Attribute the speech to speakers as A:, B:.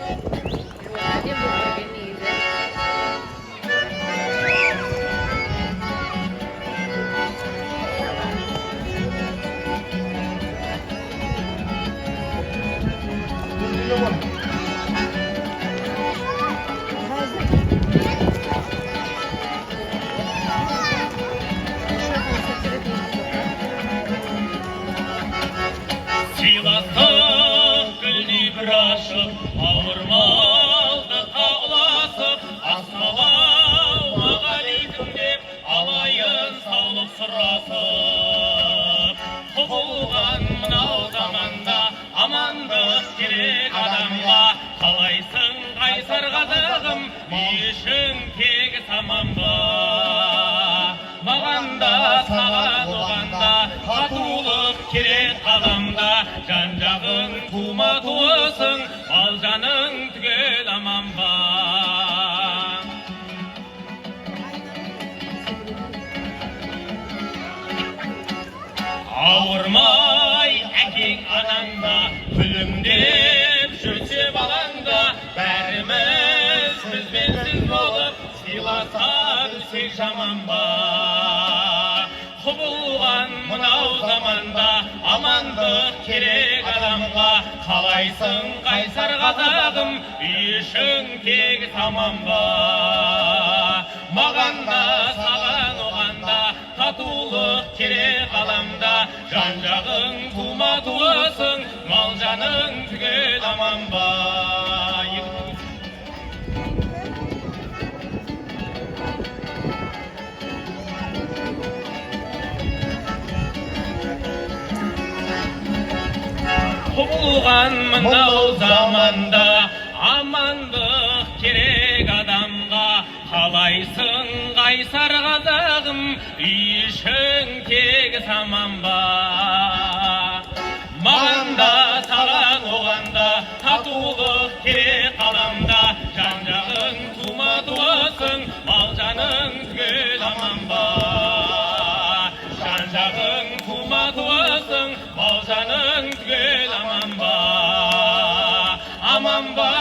A: Aja buat ini
B: Сыйластық гүлдей бір ашып, ауырмалды тауласып, ассалаумағалейкум деп алайын саулық сұрасып. Құбылған мынау заманда амандық керек адамға, қалайсың қайсар қазағым, үй ішің тегіс аман ба? Маған да саған оған да татулық керек адамда, жан-жағың тума туысың, ал жаның түгел аман ба? Ауырмай әкең анаңда, күлімдеп жүрсе балаңда, бәріміз бізбенсіз болып сыйласа білсек жаман ба? Құбылған мынау заманда амандық керек адамға, қалайсың қайсар қазағым, үй ішің тегіс аман ба? Маған да саған оған да татулық керек ғаламда, жан-жағың тума туысың, мал жаның түгел аман ба? Құбылған мынау заманда амандық керек адамға, қалайсың қайсар қазағым, үй ішің тегіс аман ба? Маған да саған оған да татулық керек ғаламда, жан-жағың тума туысың, мал жаның түгел аман ба? Жан-жағың тума туысың, мал жаның түгел аман ба? Аман ба?